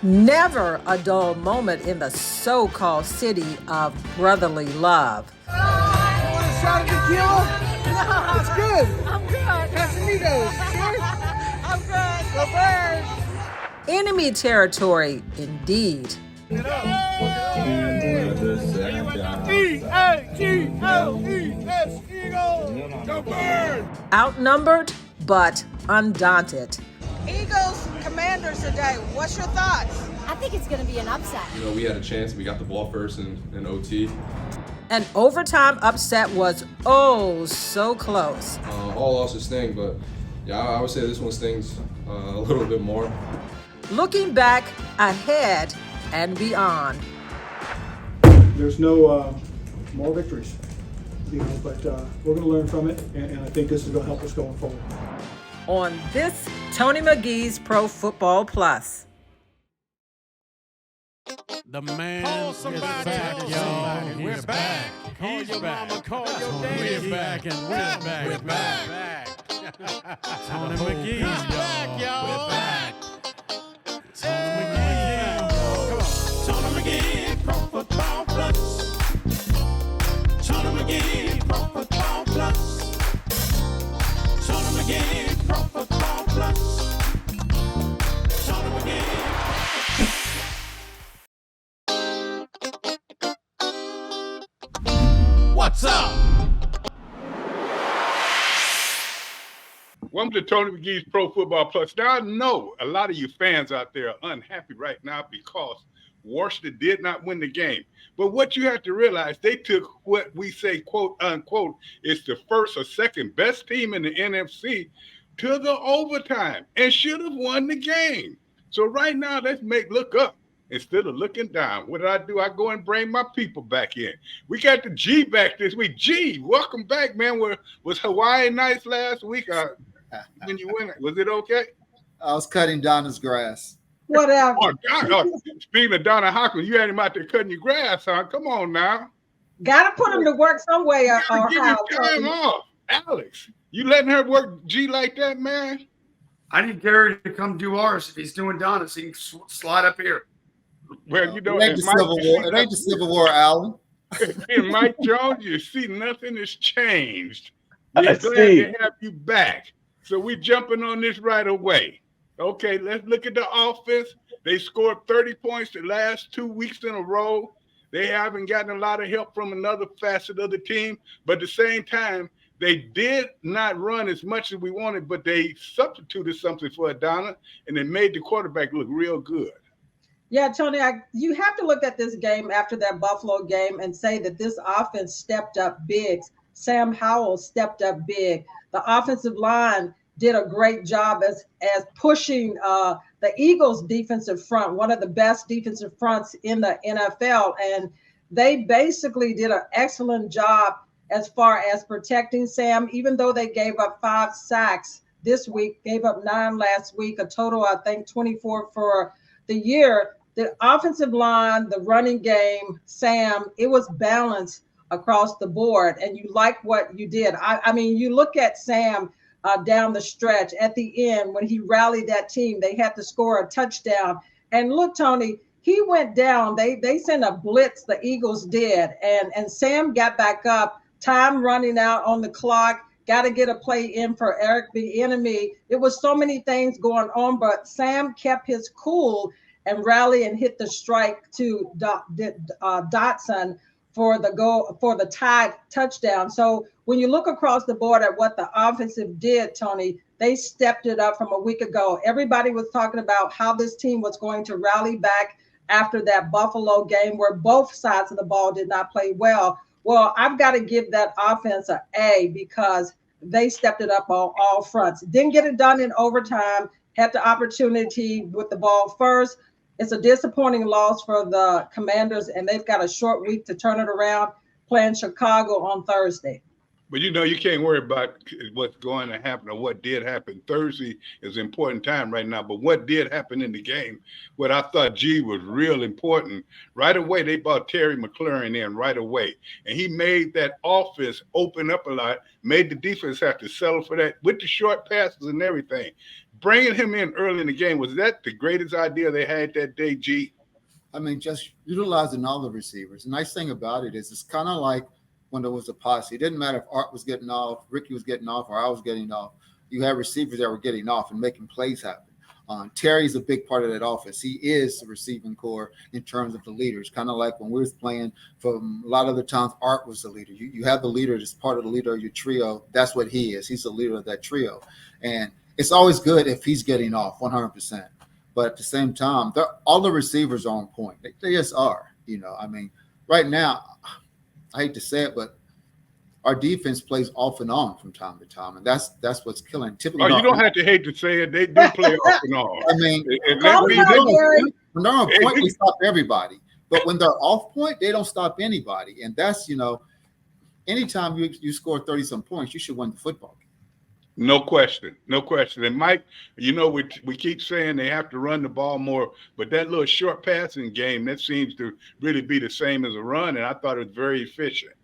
Never a dull moment in the so-called city of brotherly love. You want a shot of tequila? No, It's good. I'm good. Casamigos. Cheers. I'm good. Go Birds. Enemy territory, indeed. Get up. E-A-G-O-E-S, Eagles. Go Birds. Outnumbered, but undaunted. Eagles, Commanders today. What's your thoughts? I think it's going to be an upset. We had a chance. We got the ball first in OT. An overtime upset was oh so close. All losses sting, but yeah, I would say this one stings a little bit more. Looking back, ahead, and beyond. There's no more victories, but we're going to learn from it, and I think this is going to help us going forward. On this Tony McGee's Pro Football Plus. The man is back, y'all. We're back. Call your mama, call your daddy. We're back and we're back. We're back. Tony McGee's back, y'all. We're back. Tony McGee. Come on. Tony McGee, Pro Football Plus. Tony McGee, Pro Football Plus. Tony McGee, Pro Football Plus. Tony McGee. What's up? Welcome to Tony McGee's Pro Football Plus. Now, I know a lot of you fans out there are unhappy right now because Washington did not win the game. But what you have to realize, they took what we say, quote, unquote, is the first or second best team in the NFC to the overtime and should have won the game. So right now, let's look up instead of looking down. What did? I go and bring my people back in. We got the G back this week. G, welcome back, man. Was Hawaii nice last week? When you went, was it okay? I was cutting Donna's grass. Whatever. Speaking of Donna Hawkins, you had him out there cutting your grass, huh? Come on now. Got to put him to work some way. Give him time off. Alex, you letting her work G like that, man? I need Gary to come do ours if he's doing Donna's. He can slide up here. Well, you know, it ain't the Civil War, Alan. And Mike Jones, you see, nothing has changed. We're glad to have you back. So we're jumping on this right away. Okay, let's look at the offense. They scored 30 points the last 2 weeks in a row. They haven't gotten a lot of help from another facet of the team. But at the same time, they did not run as much as we wanted, but they substituted something for Adana, and they made the quarterback look real good. Yeah, Tony, you have to look at this game after that Buffalo game and say that this offense stepped up big. Sam Howell stepped up big. The offensive line did a great job as pushing the Eagles' defensive front, one of the best defensive fronts in the NFL. And they basically did an excellent job as far as protecting Sam, even though they gave up 5 sacks this week, gave up 9 last week, a total, I think, 24 for the year. The offensive line, the running game, Sam, it was balanced across the board. And you like what you did. I mean, you look at Sam down the stretch at the end when he rallied that team, they had to score a touchdown. And look, Tony, he went down. They sent a blitz, the Eagles did. And Sam got back up, time running out on the clock, got to get a play in for Eric Bieniemy. It was so many things going on, but Sam kept his cool and rally and hit the strike to Dotson for the tied touchdown. So when you look across the board at what the offensive did, Tony, they stepped it up from a week ago. Everybody was talking about how this team was going to rally back after that Buffalo game where both sides of the ball did not play well. Well, I've got to give that offense an A because they stepped it up on all fronts. Didn't get it done in overtime, had the opportunity with the ball first. It's a disappointing loss for the Commanders, and they've got a short week to turn it around, playing Chicago on Thursday. But, you know, you can't worry about what's going to happen or what did happen. Thursday is an important time right now. But what did happen in the game, what I thought, G, was real important. Right away, they brought Terry McLaurin in right away. And he made that offense open up a lot, made the defense have to settle for that with the short passes and everything. bringing him in early in the game, was that the greatest idea they had that day, G? I mean, just utilizing all the receivers. The nice thing about it is it's kind of like when there was a posse. It didn't matter if Art was getting off, Ricky was getting off, or I was getting off. You had receivers that were getting off and making plays happen. Terry's a big part of that offense. He is the receiving core in terms of the leaders, kind of like when we was playing for a lot of the times, Art was the leader. You have the leader that's part of the leader of your trio. That's what he is. He's the leader of that trio. And it's always good if he's getting off 100%. But at the same time, all the receivers are on point. They just are. I mean, right now, I hate to say it, but our defense plays off and on from time to time, and that's what's killing. Typically, you don't have to hate to say it. They do play off and on. I mean, when they're on point, they stop everybody. But when they're off point, they don't stop anybody. And that's, anytime you score 30-some points, you should win the football game. No question. And Mike, we keep saying they have to run the ball more, but that little short passing game, that seems to really be the same as a run, and I thought it was very efficient.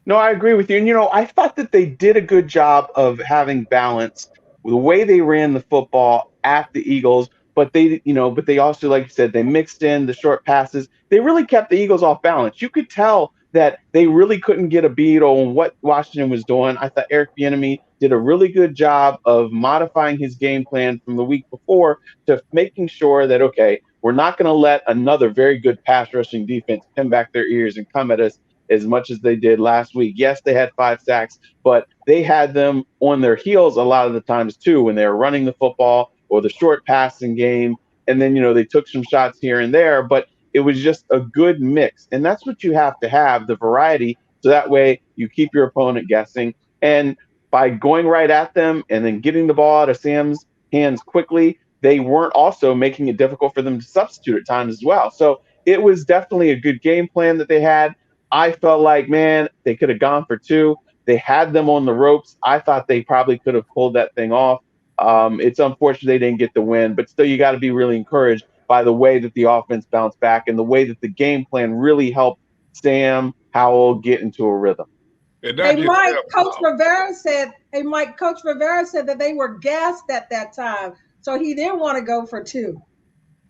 No, I agree with you. And, I thought that they did a good job of having balance with the way they ran the football at the Eagles. But they also, like you said, they mixed in the short passes. They really kept the Eagles off balance. You could tell that they really couldn't get a beat on what Washington was doing. I thought Eric Bieniemy did a really good job of modifying his game plan from the week before to making sure that, okay, we're not going to let another very good pass rushing defense pin back their ears and come at us as much as they did last week. Yes, they had 5 sacks, but they had them on their heels a lot of the times too when they were running the football or the short passing game. And then, they took some shots here and there, but it was just a good mix. And that's what you have to have, the variety. So that way you keep your opponent guessing. And by going right at them and then getting the ball out of Sam's hands quickly, they weren't also making it difficult for them to substitute at times as well. So it was definitely a good game plan that they had. I felt like, man, they could have gone for 2. They had them on the ropes. I thought they probably could have pulled that thing off. It's unfortunate they didn't get the win, but still you got to be really encouraged by the way that the offense bounced back and the way that the game plan really helped Sam Howell get into a rhythm. Hey, Mike, Coach Rivera said that they were gassed at that time, so he didn't want to go for 2.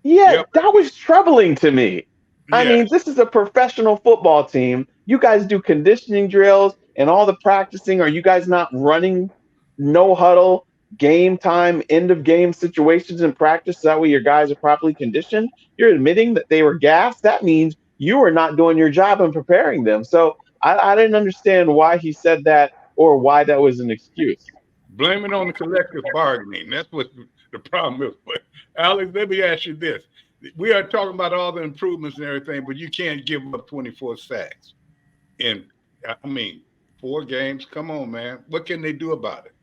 Yeah, that was troubling to me. I mean, this is a professional football team. You guys do conditioning drills and all the practicing. Are you guys not running no huddle, game time, end of game situations in practice? That way your guys are properly conditioned. You're admitting that they were gassed. That means you were not doing your job in preparing them. So I didn't understand why he said that or why that was an excuse. Blame it on the collective bargaining. That's what the problem is. But Alex, let me ask you this. We are talking about all the improvements and everything, but you can't give up 24 sacks. And, 4 games. Come on, man. What can they do about it?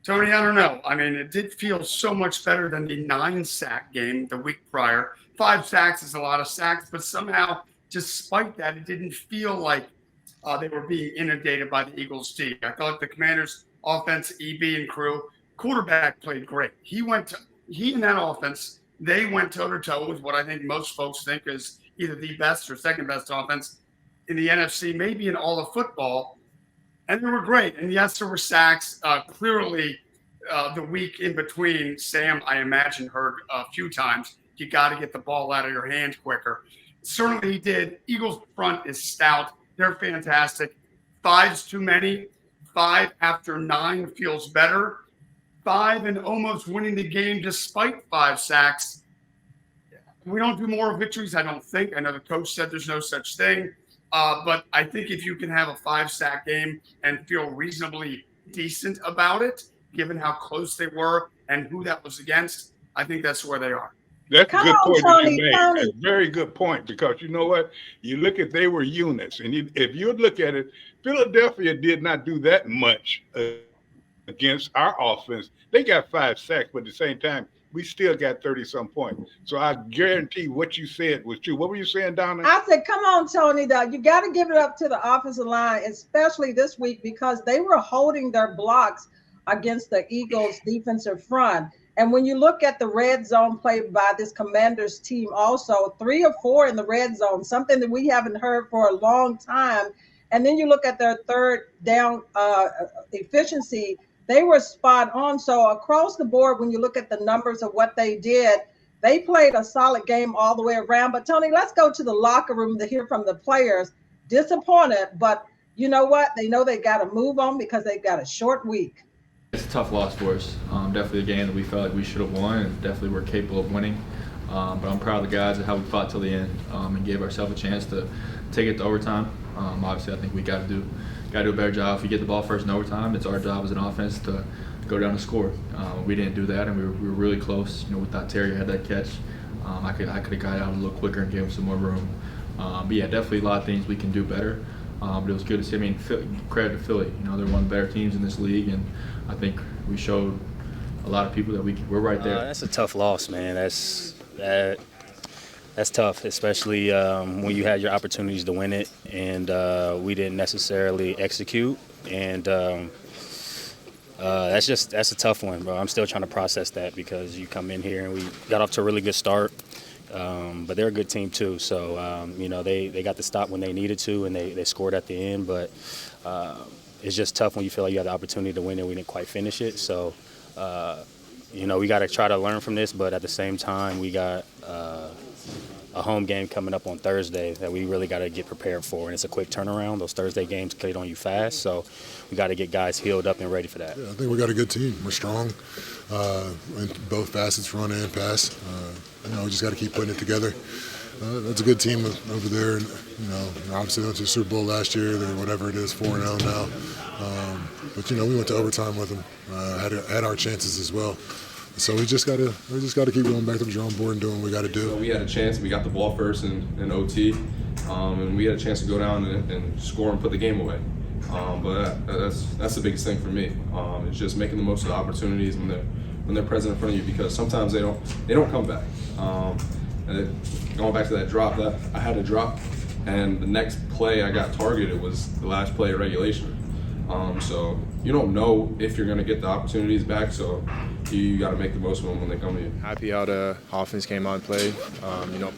Tony, I don't know. I mean, it did feel so much better than the 9-sack game the week prior. 5 sacks is a lot of sacks, but somehow, despite that, it didn't feel like they were being inundated by the Eagles' D. I thought the Commanders' offense, EB and crew, quarterback played great. He and that offense, they went toe-to-toe with what I think most folks think is either the best or second best offense in the NFC, maybe in all of football. And they were great. And yes, there were sacks. Clearly, the week in between, Sam, I imagine, heard a few times, you got to get the ball out of your hands quicker. Certainly he did. Eagles front is stout. They're fantastic. 5's too many. 5 after 9 feels better. 5 and almost winning the game despite 5 sacks. We don't do more victories, I don't think. I know the coach said there's no such thing. But I think if you can have a 5-sack game and feel reasonably decent about it, given how close they were and who that was against, I think that's where they are. That's a good point that you made. That's a very good point, because you know what? You look at, they were units. And if you look at it, Philadelphia did not do that much against our offense. They got 5 sacks, but at the same time, we still got 30-some points. So I guarantee what you said was true. What were you saying, Donna? I said, come on, Tony, though. You got to give it up to the offensive line, especially this week, because they were holding their blocks against the Eagles' defensive front. And when you look at the red zone play by this Commanders team also, 3 or 4 in the red zone, something that we haven't heard for a long time. And then you look at their third down efficiency. they were spot on. So across the board, when you look at the numbers of what they did, they played a solid game all the way around. But Tony, let's go to the locker room to hear from the players. Disappointed, but you know what? They know they got to move on because they've got a short week. It's a tough loss for us. Definitely a game that we felt like we should have won, and definitely we're capable of winning. But I'm proud of the guys and how we fought till the end and gave ourselves a chance to take it to overtime. Obviously, I think we got to do a better job. If we get the ball first in overtime, it's our job as an offense to go down and score. We didn't do that, and we were really close. We thought Terry had that catch. I could have got out a little quicker and gave him some more room. But yeah, definitely a lot of things we can do better. But it was good to see. I mean, credit to Philly. They're one of the better teams in this league, and I think we showed a lot of people that we're right there. That's a tough loss, man. That's tough, especially when you had your opportunities to win it, and we didn't necessarily execute. And that's a tough one, bro. I'm still trying to process that because you come in here and we got off to a really good start. But they're a good team too, so they got the stop when they needed to, and they scored at the end. But it's just tough when you feel like you had the opportunity to win and we didn't quite finish it. So we got to try to learn from this, but at the same time, we got a home game coming up on Thursday that we really got to get prepared for, and it's a quick turnaround. Those Thursday games play on you fast, so we got to get guys healed up and ready for that. Yeah, I think we got a good team. We're strong in both facets, run and pass. We just got to keep putting it together. That's a good team over there, and obviously went to the Super Bowl last year. They're whatever it is, 4-0 now. But we went to overtime with them. Had our chances as well. So we just gotta keep going back to the drawing board and doing what we got to do. We had a chance. We got the ball first in OT, and we had a chance to go down and score and put the game away. But that's the biggest thing for me. It's just making the most of the opportunities when they're present in front of you, because sometimes they don't come back. Going back to that drop, that I had a drop, and the next play I got targeted was the last play of regulation. So you don't know if you're going to get the opportunities back, so you got to make the most of them when they come to you. Happy how the offense came out and played,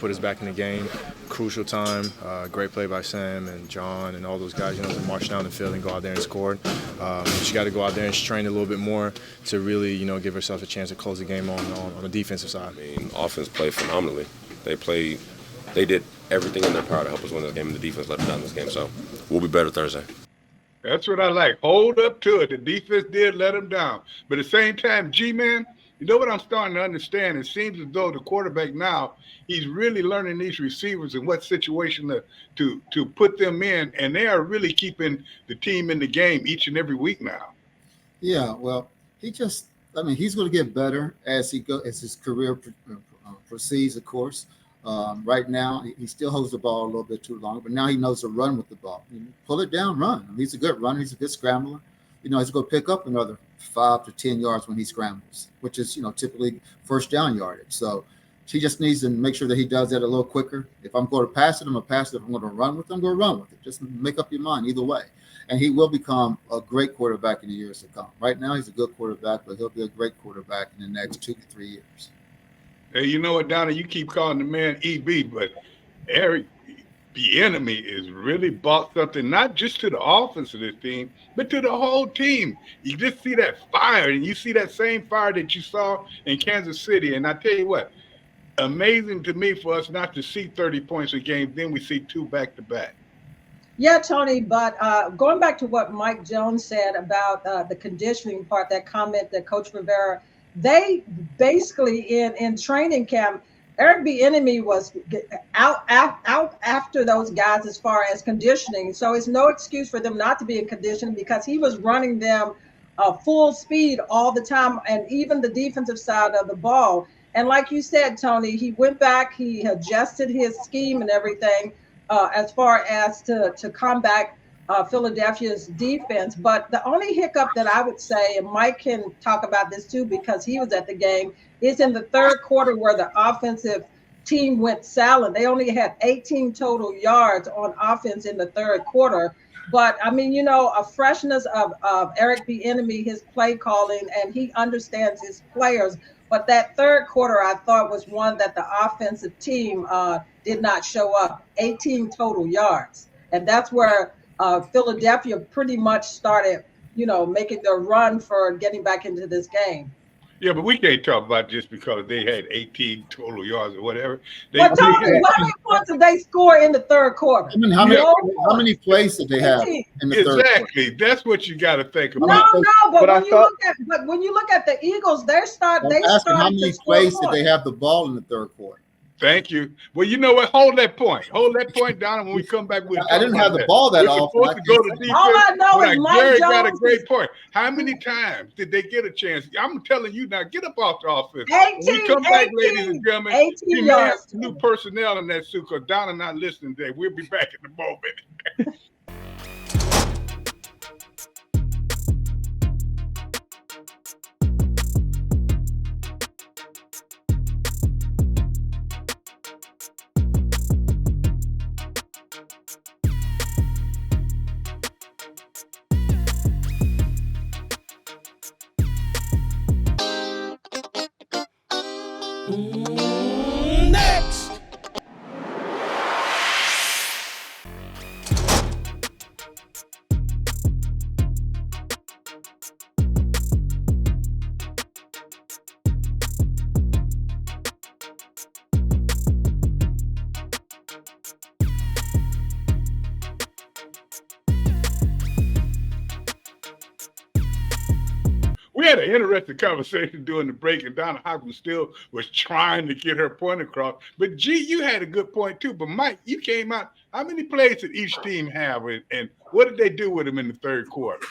put us back in the game. Crucial time, great play by Sam and John and all those guys, to march down the field and go out there and score. But you got to go out there and strain a little bit more to really, give ourselves a chance to close the game on the defensive side. Offense played phenomenally. They did everything in their power to help us win this game, and the defense let us down this game. So we'll be better Thursday. That's what I like. Hold up to it. The defense did let them down. But at the same time, G-Man, you know what I'm starting to understand? It seems as though the quarterback now, he's really learning these receivers and what situation to put them in, and they are really keeping the team in the game each and every week now. Yeah, well, he's going to get better as his career proceeds, of course. Right now, he still holds the ball a little bit too long, but now he knows to run with the ball. Pull it down, run. He's a good runner. He's a good scrambler. He's going to pick up another 5 to 10 yards when he scrambles, which is, typically first down yardage. So he just needs to make sure that he does that a little quicker. If I'm going to pass it, I'm going to pass it. If I'm going to run with it, I'm going to run with it. Just make up your mind either way. And he will become a great quarterback in the years to come. Right now, he's a good quarterback, but he'll be a great quarterback in the next 2 to 3 years. Hey, you know what, Donna? You keep calling the man EB, but Eric, the enemy, is really brought something not just to the offense of this team, but to the whole team. You just see that fire, and you see that same fire that you saw in Kansas City. And I tell you what, amazing to me for us not to see 30 points a game, then we see 2 back-to-back. Yeah, Tony, but going back to what Mike Jones said about the conditioning part, that comment that Coach Rivera, they basically in training camp, Eric Bieniemy was out after those guys as far as conditioning. So it's no excuse for them not to be in conditioning, because he was running them full speed all the time, and even the defensive side of the ball. And like you said, Tony, he went back, he adjusted his scheme and everything as far as to combat Philadelphia's defense. But the only hiccup that I would say, and Mike can talk about this too because he was at the game, is in the third quarter where the offensive team went silent. They only had 18 total yards on offense in the third quarter. But I mean, a freshness of Eric Bieniemy, his play calling, and he understands his players. But that third quarter, I thought, was one that the offensive team did not show up. 18 total yards, and that's where Philadelphia pretty much started making their run for getting back into this game. Yeah, but we can't talk about just because they had 18 total yards or whatever. Well, Tony, how many points did they score in the third quarter? I mean, how many plays did they have in the third quarter? Exactly. That's what you got to think about. No, but when you look at the Eagles, they start. How many plays did they have the ball in the third quarter? Thank you. Well, you know what? Hold that point. Hold that point down. When we come back, I didn't have the ball that often. We're supposed to go to defense. All I know is Mike Gary Jones got a great point. How many times did they get a chance? I'm telling you now, get up off the offense. 18, when we come back, ladies and gentlemen, 18 we may have yards. new personnel in that suit because Donna not listening today. We'll be back in a moment. Next. We had an interesting conversation during the break, and Donna Hopkins still was trying to get her point across. But, G, you had a good point, too. But, Mike, you came out. How many plays did each team have, and what did they do with them in the third quarter?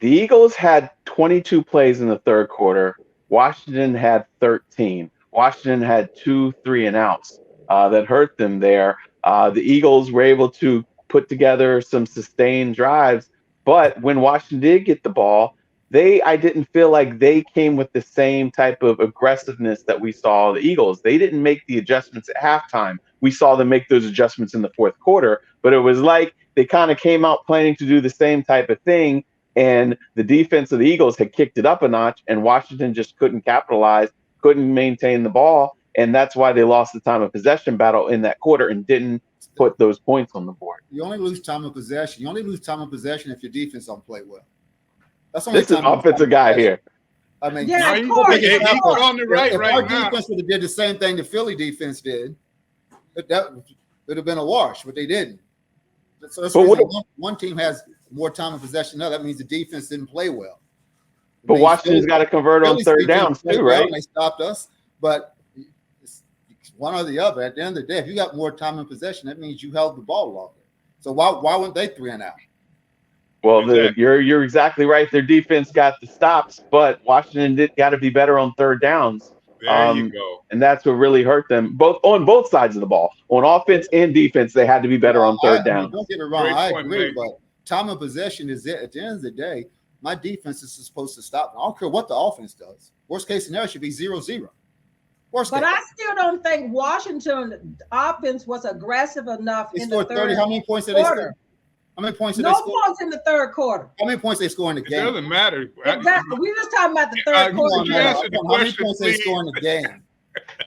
The Eagles had 22 plays in the third quarter. Washington had 13. Washington had 2 3-and-outs that hurt them there. The Eagles were able to put together some sustained drives, but when Washington did get the ball, I didn't feel like they came with the same type of aggressiveness that we saw the Eagles. They didn't make the adjustments at halftime. We saw them make those adjustments in the fourth quarter, but it was like they kind of came out planning to do the same type of thing, and the defense of the Eagles had kicked it up a notch, and Washington just couldn't capitalize, couldn't maintain the ball, and that's why they lost the time of possession battle in that quarter and didn't put those points on the board. You only lose time of possession. You only lose time of possession if your defense don't play well. That's This is an offensive guy here. I mean, Yeah, he's of course. on the right if right our now. defense would have did the same thing the Philly defense did, that would have been a wash, but they didn't. So that's one team has more time of possession. No, that means the defense didn't play well. But Washington's got to convert on third downs too, right? They stopped us, but it's one or the other. At the end of the day, if you got more time in possession, that means you held the ball longer. So why weren't they 3-and-out? Well, you're exactly right. Their defense got the stops, but Washington got to be better on third downs. There you go. And that's what really hurt them, on both sides of the ball. On offense and defense, they had to be better on third down. Don't get me wrong, I agree, but time of possession is it. At the end of the day, my defense is supposed to stop. I don't care what the offense does. Worst case scenario should be 0-0. But I still don't think Washington offense was aggressive enough in the third 30. How many points did they score? How many points did they score? No points in the third quarter. How many points they score in the game? It doesn't matter. Exactly. We're just talking about the third quarter. How many points they score in the game?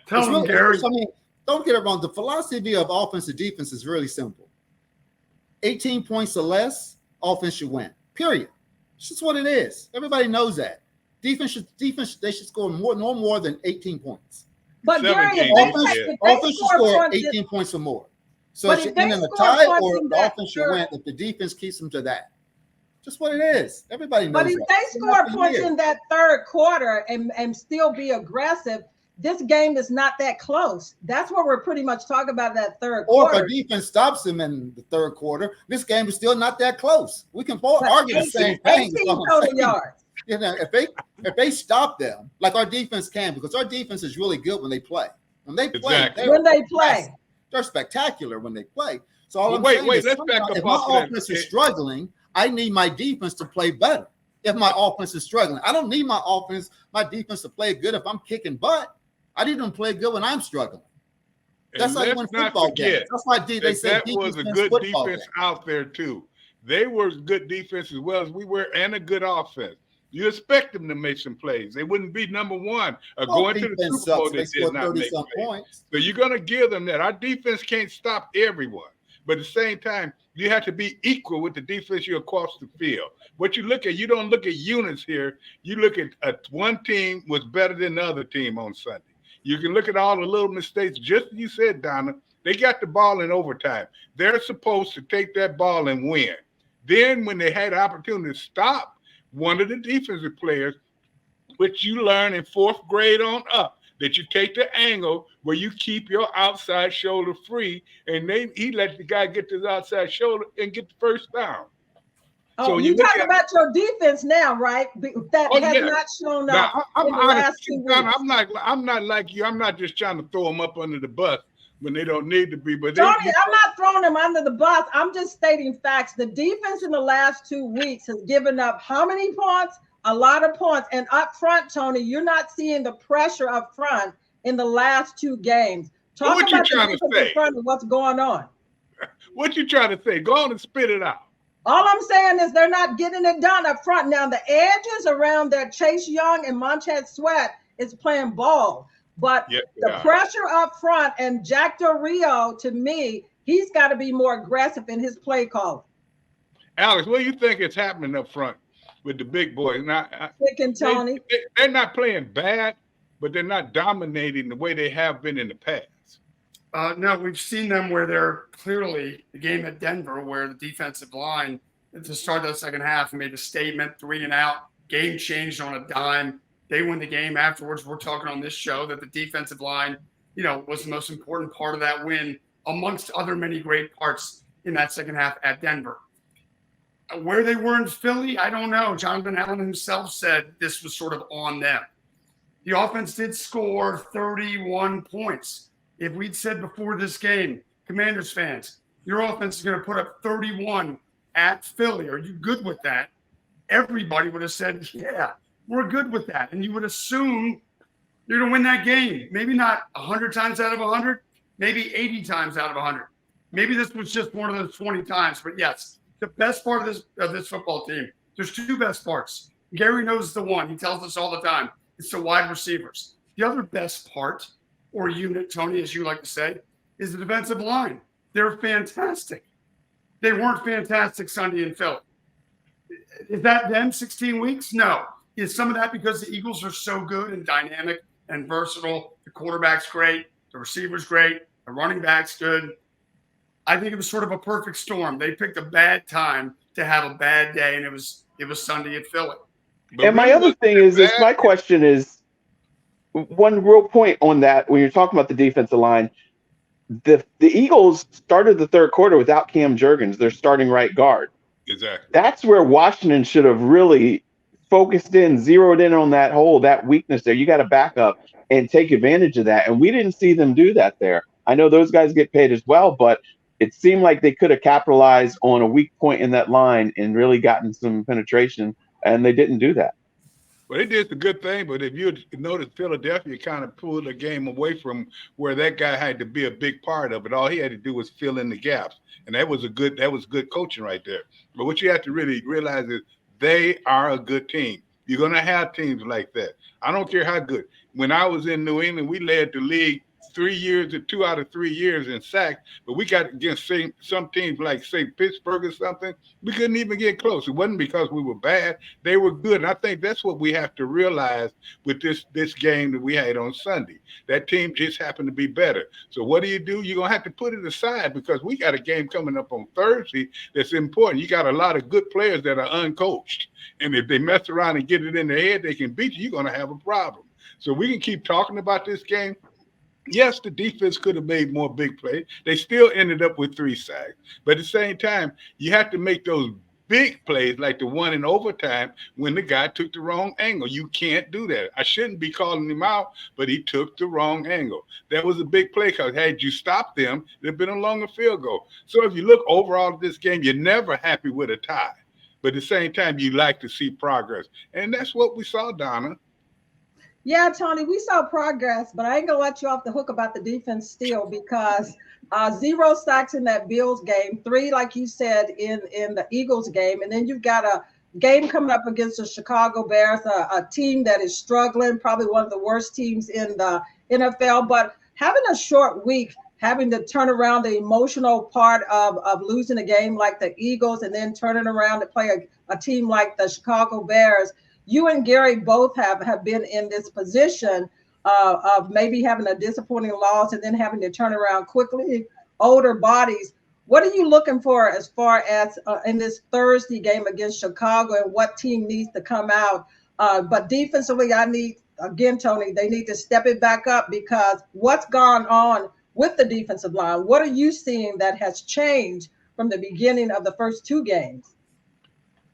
Tell them, Gary. I mean, don't get it wrong. The philosophy of offense and defense is really simple. 18 points or less, offense should win. Period. It's just what it is. Everybody knows that. Defense, they should score no more than 18 points. But Gary, offense should score 18 points or more. So it should end in a tie, or the offense should win if the defense keeps them to that. Just what it is. Everybody knows. But if they score points in that third quarter and still be aggressive, this game is not that close. That's what we're pretty much talking about, that third quarter. Or if a defense stops them in the third quarter, this game is still not that close. We can argue the same thing. 18 total yards. You know, if they stop them, like our defense can, because our defense is really good when they play. When they play, they're spectacular when they play. So all I'm saying is, if my offense is struggling, I need my defense to play better. If my offense is struggling, I don't need my defense to play good if I'm kicking butt. I need them to play good when I'm struggling. That's like when football games. That's why they say that was a good defense out there too. They were good defense as well as we were, and a good offense. You expect them to make some plays. They wouldn't be number one or going to the Super Bowl. They did not make plays. So you're going to give them that. Our defense can't stop everyone. But at the same time, you have to be equal with the defense you're across the field. What you look at, you don't look at units here. You look at one team was better than the other team on Sunday. You can look at all the little mistakes. Just as you said, Donna, they got the ball in overtime. They're supposed to take that ball and win. Then when they had the opportunity to stop one of the defensive players, which you learn in fourth grade on up, that you take the angle where you keep your outside shoulder free, and he let the guy get his outside shoulder and get the first down. Oh, So you're talking about your defense now, right? That has not shown up in the last 2 weeks. I'm not like you. I'm not just trying to throw them up under the bus when they don't need to be. But Tony, I'm not throwing them under the bus. I'm just stating facts. The defense in the last 2 weeks has given up how many points? A lot of points. And up front, Tony, you're not seeing the pressure up front in the last 2 games. Talk what about you trying to say? Front and what's going on. What you trying to say? Go on and spit it out. All I'm saying is they're not getting it done up front. Now, the edges around there, Chase Young and Montez Sweat is playing ball. But the pressure up front, and Jack Del Rio, to me, he's got to be more aggressive in his play calling. Alex, what do you think is happening up front with the big boys? Now, Tony. They're not playing bad, but they're not dominating the way they have been in the past. No, we've seen them where they're clearly the game at Denver, where the defensive line at the start of the second half made a statement, 3 and out, game changed on a dime. They win the game. Afterwards, we're talking on this show that the defensive line, was the most important part of that win, amongst other many great parts in that second half at Denver. Where they were in Philly, I don't know. Jonathan Allen himself said this was sort of on them. The offense did score 31 points. If we'd said before this game, Commanders fans, your offense is going to put up 31 at Philly, are you good with that? Everybody would have said, yeah, we're good with that. And you would assume you're going to win that game. Maybe not 100 times out of 100, maybe 80 times out of 100. Maybe this was just one of those 20 times. But yes, the best part of this football team, there's 2 best parts. Gary knows the one. He tells us all the time. It's the wide receivers. The other best part, or unit, Tony, as you like to say, is the defensive line. They're fantastic. They weren't fantastic Sunday in Philly. Is that them 16 weeks? No. Is some of that because the Eagles are so good and dynamic and versatile? The quarterback's great. The receiver's great. The running back's good. I think it was sort of a perfect storm. They picked a bad time to have a bad day, and it was Sunday at Philly. And my other thing is my question is, one real point on that, when you're talking about the defensive line, the Eagles started the third quarter without Cam Jurgens, their starting right guard. Exactly. That's where Washington should have really focused in, zeroed in on that hole, that weakness there. You got to back up and take advantage of that. And we didn't see them do that there. I know those guys get paid as well, but it seemed like they could have capitalized on a weak point in that line and really gotten some penetration, and they didn't do that. Well, they did the good thing, but if you notice, Philadelphia kind of pulled the game away from where that guy had to be a big part of it. All he had to do was fill in the gaps, and that was good coaching right there. But what you have to really realize is they are a good team. You're going to have teams like that. I don't care how good. When I was in New England, we led the league 2 out of 3 years in sacks, but we got against some teams like, say, Pittsburgh or something. We couldn't even get close. It wasn't because we were bad. They were good. And I think that's what we have to realize with this game that we had on Sunday. That team just happened to be better. So what do? You're going to have to put it aside because we got a game coming up on Thursday that's important. You got a lot of good players that are uncoached. And if they mess around and get it in their head, they can beat you. You're going to have a problem. So we can keep talking about this game. Yes, the defense could have made more big plays. They still ended up with 3 sacks. But at the same time, you have to make those big plays like the one in overtime when the guy took the wrong angle. You can't do that. I shouldn't be calling him out, but he took the wrong angle. That was a big play because had you stopped them, it would have been a longer field goal. So if you look overall at this game, you're never happy with a tie. But at the same time, you like to see progress. And that's what we saw, Donna. Yeah, Tony, we saw progress, but I ain't gonna let you off the hook about the defense still because 0 sacks in that Bills game, 3, like you said, in the Eagles game, and then you've got a game coming up against the Chicago Bears, a team that is struggling, probably one of the worst teams in the NFL. But having a short week having to turn around the emotional part of losing a game like the Eagles and then turning around to play a team like the Chicago Bears. You and Gary both have been in this position of maybe having a disappointing loss and then having to turn around quickly, older bodies. What are you looking for as far as in this Thursday game against Chicago and what team needs to come out? But defensively, I need, again, Tony, they need to step it back up because what's gone on with the defensive line? What are you seeing that has changed from the beginning of the first two games?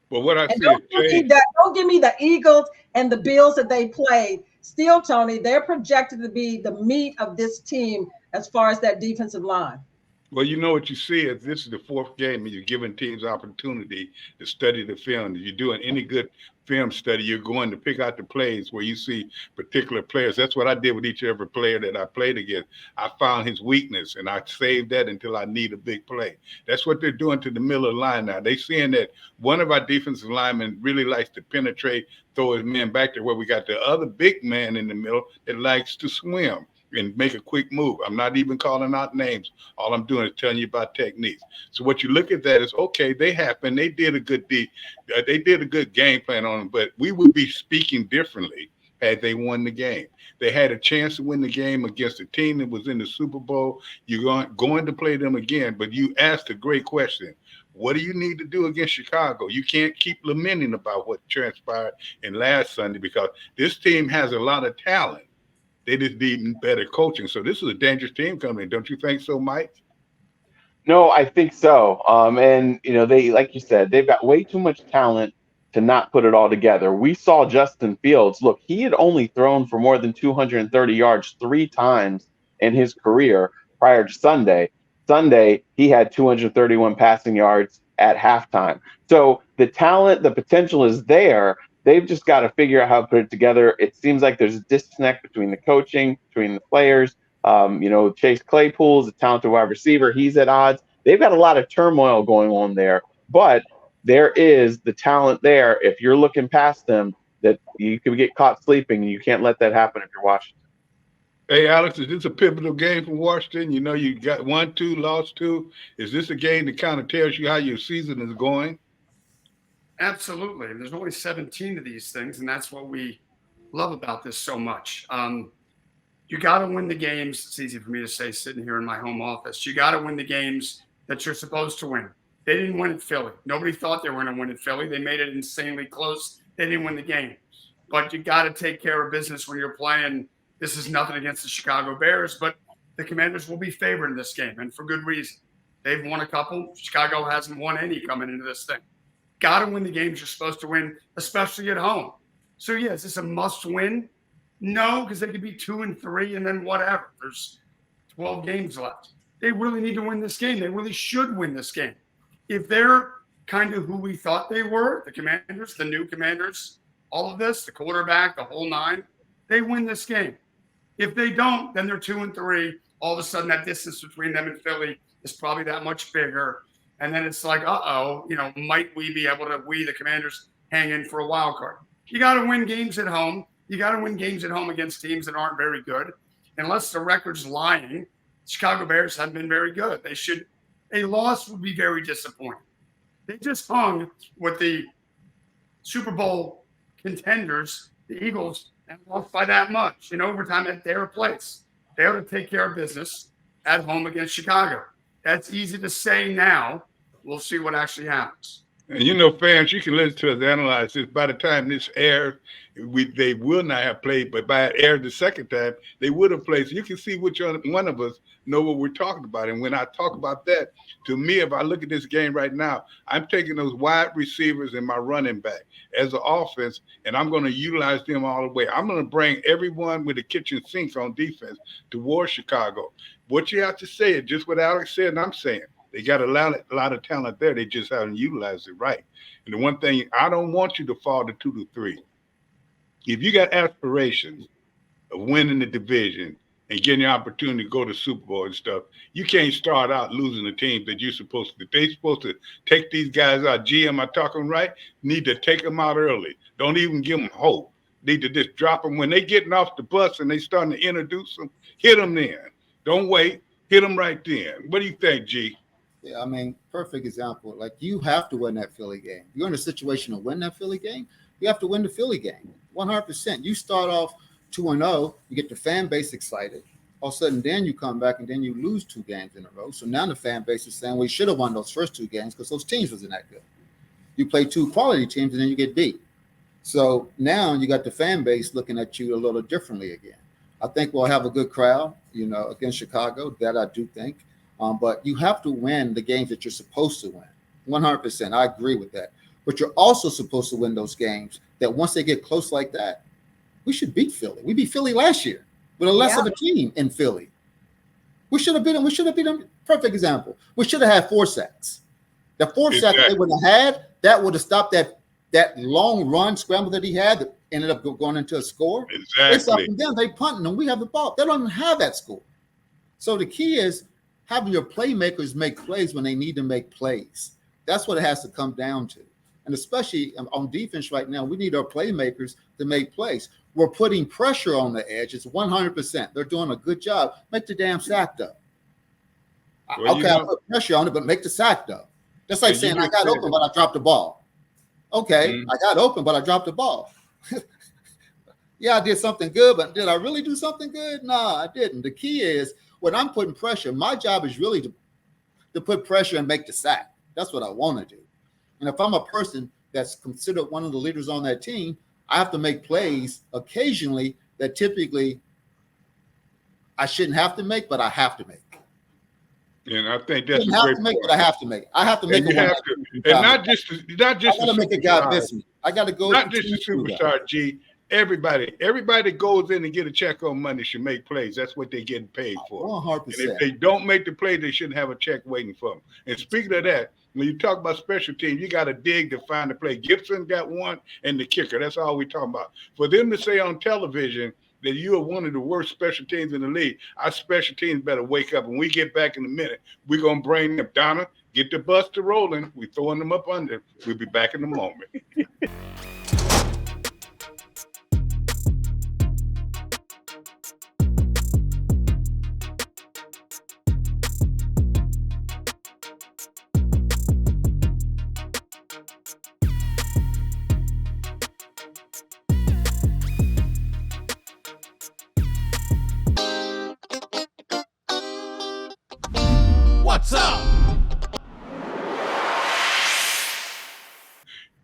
But what I And see is change. don't give me the Eagles and the Bills that they played. Still, Tony, they're projected to be the meat of this team as far as that defensive line. Well, you know what you see is this is the fourth game, and you're giving teams opportunity to study the film. If you're doing any good film study, you're going to pick out the plays where you see particular players. That's what I did with each and every player that I played against. I found his weakness, and I saved that until I need a big play. That's what they're doing to the middle of the line now. They're seeing that one of our defensive linemen really likes to penetrate, throw his men back there where we got the other big man in the middle that likes to swim and make a quick move. I'm not even calling out names. All I'm doing is telling you about techniques. So what you look at that is, okay, they happened. They did a good game plan on them, but we would be speaking differently had they won the game. They had a chance to win the game against a team that was in the Super Bowl. You're going to play them again, but you asked a great question. What do you need to do against Chicago? You can't keep lamenting about what transpired in last Sunday because this team has a lot of talent. They just need better coaching. So this is a dangerous team coming in. Don't you think so, Mike? No, I think so. And they, like you said, they've got way too much talent to not put it all together. We saw Justin Fields. Look, he had only thrown for more than 230 yards 3 times in his career prior to Sunday. Sunday, he had 231 passing yards at halftime. So the talent, the potential is there. They've just got to figure out how to put it together. It seems like there's a disconnect between the coaching, between the players. Chase Claypool is a talented wide receiver. He's at odds. They've got a lot of turmoil going on there, but there is the talent there. If you're looking past them, that you can get caught sleeping, and you can't let that happen if you're Washington. Hey, Alex, is this a pivotal game for Washington? You know, you got 1-2, lost 2. Is this a game that kind of tells you how your season is going? Absolutely. There's only 17 of these things, and that's what we love about this so much. You got to win the games. It's easy for me to say sitting here in my home office. You got to win the games that you're supposed to win. They didn't win at Philly. Nobody thought they were going to win at Philly. They made it insanely close. They didn't win the game. But you got to take care of business when you're playing. This is nothing against the Chicago Bears, but the Commanders will be favored in this game, and for good reason. They've won a couple. Chicago hasn't won any coming into this thing. Got to win the games you're supposed to win, especially at home. So, yeah, is this a must-win? No, because they could be 2-3 and then whatever. There's 12 games left. They really need to win this game. They really should win this game. If they're kind of who we thought they were, the Commanders, the new Commanders, all of this, the quarterback, the whole nine, they win this game. If they don't, then they're 2-3. All of a sudden, that distance between them and Philly is probably that much bigger. And then it's like, might we be able to, the Commanders, hang in for a wild card? You got to win games at home. You got to win games at home against teams that aren't very good. Unless the record's lying, Chicago Bears haven't been very good. A loss would be very disappointing. They just hung with the Super Bowl contenders, the Eagles, and lost by that much in overtime at their place. They ought to take care of business at home against Chicago. That's easy to say now. We'll see what actually happens. And, fans, you can listen to us analyze this. By the time this airs, they will not have played, but by it aired the second time, they would have played. So you can see which one of us know what we're talking about. And when I talk about that, to me, if I look at this game right now, I'm taking those wide receivers and my running back as an offense, and I'm going to utilize them all the way. I'm going to bring everyone with the kitchen sinks on defense towards Chicago. What you have to say is just what Alex said and I'm saying. They got a lot of talent there. They just haven't utilized it right. And the one thing, I don't want you to fall to 2-3. If you got aspirations of winning the division and getting the opportunity to go to Super Bowl and stuff, you can't start out losing the teams that you're supposed to. They're supposed to take these guys out. GM, I'm talking right? Need to take them out early. Don't even give them hope. Need to just drop them. When they getting off the bus and they starting to introduce them, hit them then. Don't wait. Hit them right then. What do you think, G? Yeah, I mean, perfect example. Like, you have to win that Philly game. You're in a situation to win that Philly game. You have to win the Philly game, 100%. You start off 2-0, you get the fan base excited. All of a sudden, then you come back and then you lose 2 games in a row. So now the fan base is saying, well, you should have won those first 2 games because those teams wasn't that good. You play 2 quality teams and then you get beat. So now you got the fan base looking at you a little differently again. I think we'll have a good crowd, against Chicago. That I do think. But you have to win the games that you're supposed to win. 100%. I agree with that. But you're also supposed to win those games that once they get close like that, we should beat Philly. We beat Philly last year with a less of a team in Philly. We should have beat them. We should have beat them. Perfect example. We should have had 4 sacks. The 4 sacks they would have had, that would have stopped that long run scramble that he had that ended up going into a score. Exactly. It's up and down. They punting and we have the ball. They don't even have that score. So the key is having your playmakers make plays when they need to make plays. That's what it has to come down to. And especially on defense right now, we need our playmakers to make plays. We're putting pressure on the edge. It's 100%. They're doing a good job. Make the damn sack, though. Well, I put pressure on it, but make the sack, though. That's like saying I got open, but I dropped the ball. Okay, I got open, but I dropped the ball. Yeah, I did something good, but did I really do something good? No, I didn't. The key is when I'm putting pressure, my job is really to put pressure and make the sack. That's what I want to do. And if I'm a person that's considered one of the leaders on that team, I have to make plays occasionally that typically I shouldn't have to make, but I have to make. And I think that's a have great to make, point. but I have to make. I have to make And it. you have to, and not just I gotta make a guy miss me. I gotta go. Not just a superstar, G. Everybody that goes in and get a check on Monday should make plays. That's what they're getting paid for. 100%. And if they don't make the play, they shouldn't have a check waiting for them. And speaking of that, when you talk about special teams, you got to dig to find the play. Gibson got one, and the kicker. That's all we're talking about. For them to say on television that you are one of the worst special teams in the league, our special teams better wake up. When we get back in a minute, we're going to bring them. Donna, get the bus to rolling. We're throwing them up under. We'll be back in a moment. What's up?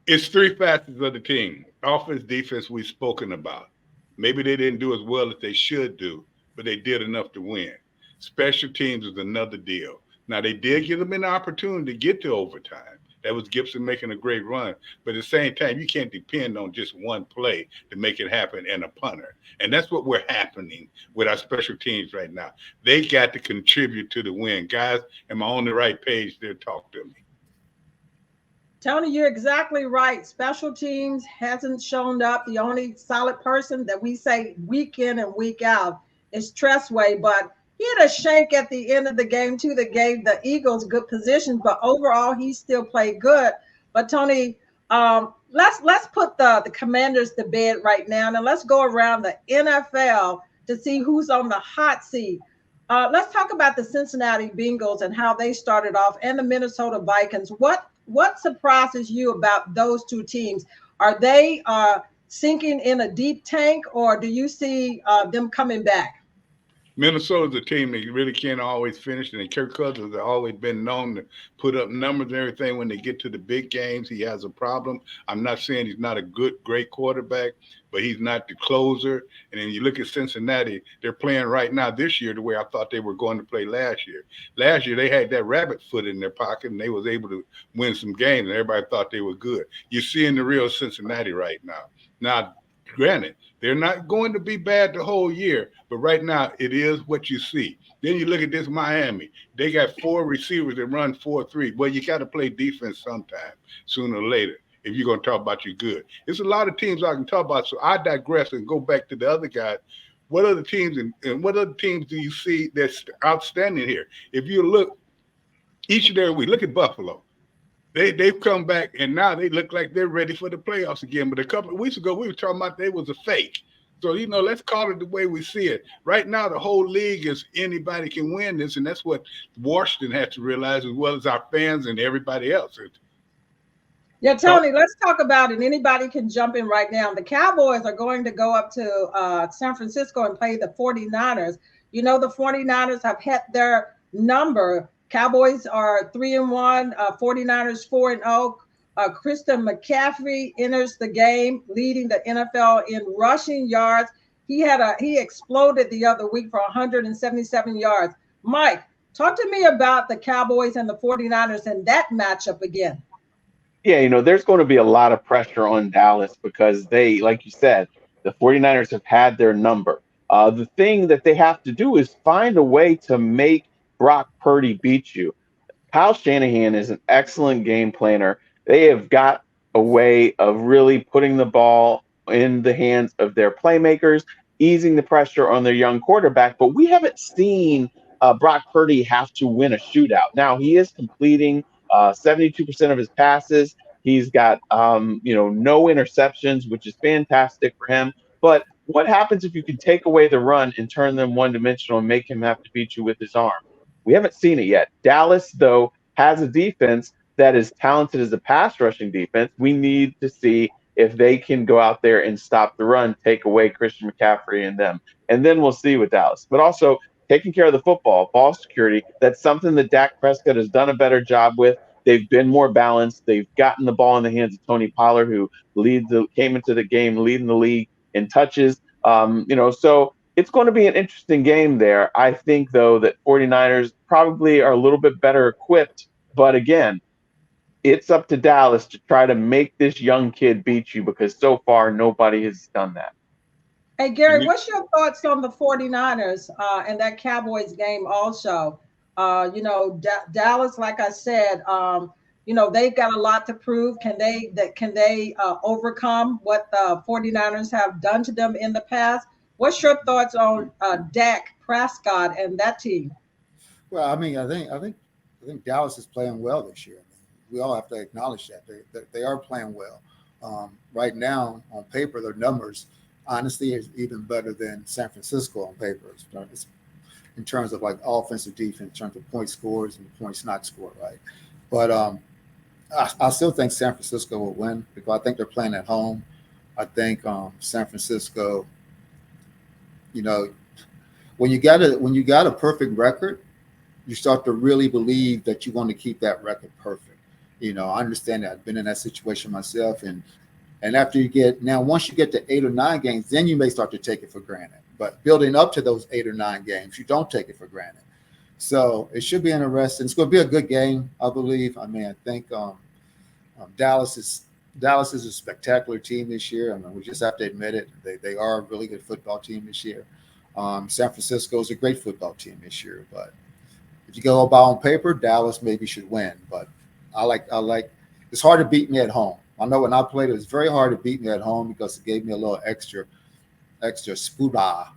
It's 3 facets of the team. Offense, defense, we've spoken about. Maybe they didn't do as well as they should do, but they did enough to win. Special teams is another deal. Now, they did give them an opportunity to get to overtime. That was Gibson making a great run. But at the same time, you can't depend on just one play to make it happen and a punter. And that's what we're happening with our special teams right now. They got to contribute to the win. Guys, am I on the right page there? Talk to me. Tony, you're exactly right. Special teams hasn't shown up. The only solid person that we say week in and week out is Tressway, but he had a shank at the end of the game too that gave the Eagles good positions, but overall he still played good. But Tony, let's put the Commanders to bed right now, and let's go around the NFL to see who's on the hot seat. Let's talk about the Cincinnati Bengals and how they started off, and the Minnesota Vikings. What surprises you about those two teams? Are they sinking in a deep tank, or do you see them coming back? Minnesota's a team that really can't always finish, and Kirk Cousins has always been known to put up numbers and everything. When they get to the big games, he has a problem. I'm not saying he's not a great quarterback, but he's not the closer. And then you look at Cincinnati, they're playing right now this year the way I thought they were going to play last year. Last year, they had that rabbit foot in their pocket, and they was able to win some games, and everybody thought they were good. You're seeing the real Cincinnati right now. Now, granted, they're not going to be bad the whole year, but right now it is what you see. Then you look at this Miami. They got 4 receivers that run 4-3. Well, you got to play defense sometime, sooner or later, if you're going to talk about you good. There's a lot of teams I can talk about, so I digress and go back to the other guys. What other teams and what other teams do you see that's outstanding here? If you look each and every week, look at Buffalo. They've come back, and now they look like they're ready for the playoffs again. But a couple of weeks ago, we were talking about they was a fake. So, let's call it the way we see it. Right now, the whole league is anybody can win this, and that's what Washington has to realize, as well as our fans and everybody else. Yeah, Tony, let's talk about it. Anybody can jump in right now. The Cowboys are going to go up to San Francisco and play the 49ers. The 49ers have hit their number. Cowboys are 3-1, 49ers 4-0. Christian McCaffrey enters the game, leading the NFL in rushing yards. He exploded the other week for 177 yards. Mike, talk to me about the Cowboys and the 49ers and that matchup again. Yeah, there's going to be a lot of pressure on Dallas because they, like you said, the 49ers have had their number. The thing that they have to do is find a way to make Brock Purdy beat you. Kyle Shanahan is an excellent game planner. They have got a way of really putting the ball in the hands of their playmakers, easing the pressure on their young quarterback. But we haven't seen Brock Purdy have to win a shootout. Now, he is completing 72% of his passes. He's got, no interceptions, which is fantastic for him. But what happens if you can take away the run and turn them one-dimensional and make him have to beat you with his arm? We haven't seen it yet. Dallas, though, has a defense that is talented as a pass rushing defense. We need to see if they can go out there and stop the run, take away Christian McCaffrey and them. And then we'll see with Dallas. But also taking care of the football, ball security, that's something that Dak Prescott has done a better job with. They've been more balanced. They've gotten the ball in the hands of Tony Pollard, who came into the game leading the league in touches. So it's going to be an interesting game there. I think, though, that 49ers probably are a little bit better equipped. But again, it's up to Dallas to try to make this young kid beat you because so far nobody has done that. Hey, Gary, what's your thoughts on the 49ers and that Cowboys game also? Dallas, like I said, they've got a lot to prove. Can they overcome what the 49ers have done to them in the past? What's your thoughts on Dak Prescott and that team? Well, I think Dallas is playing well this year. We all have to acknowledge that they are playing well. Right now, on paper, their numbers, honestly, is even better than San Francisco on paper. It's in terms of like offensive defense, in terms of points scores and points not scored, right? But I still think San Francisco will win because I think they're playing at home. I think San Francisco, when you got a perfect record, you start to really believe that you want to keep that record perfect. I understand that. I've been in that situation myself, and after once you get to 8 or 9 games, then you may start to take it for granted. But building up to those 8 or 9 games, you don't take it for granted. So it should be interesting. It's going to be a good game, I believe. I think Dallas is a spectacular team this year. We just have to admit it. They are a really good football team this year. San Francisco is a great football team this year. But if you go by on paper, Dallas maybe should win. But I like. It's hard to beat me at home. I know when I played, it was very hard to beat me at home because it gave me a little extra spoodah.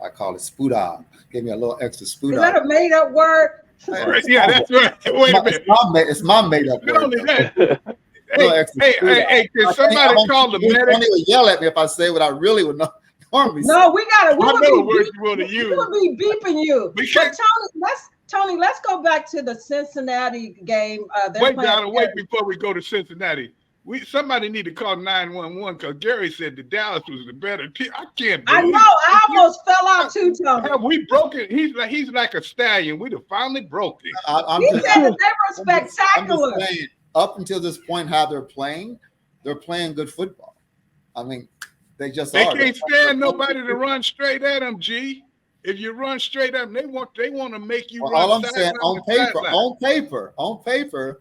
I call it spoodah. Gave me a little extra spoodah. Is that a made-up word? Yeah, that's right. Wait a minute. It's my made-up word. Not only that. Hey, can somebody call the medic? Tony would yell at me if I say what I really would normally say. No, we got it. I know what words you want to use. We will be beeping you. Tony, let's go back to the Cincinnati game. Wait before we go to Cincinnati. Somebody need to call 911 because Gary said that Dallas was the better team. I can't believe. I know. I almost fell out too, Tony. Have we broken? He's like a stallion. We finally broke it. He said that they were spectacular. I'm just saying, up until this point, how they're playing good football. They can't stand nobody to run straight at them. G. If you run straight at them, they want to make you run. All I'm saying, on paper,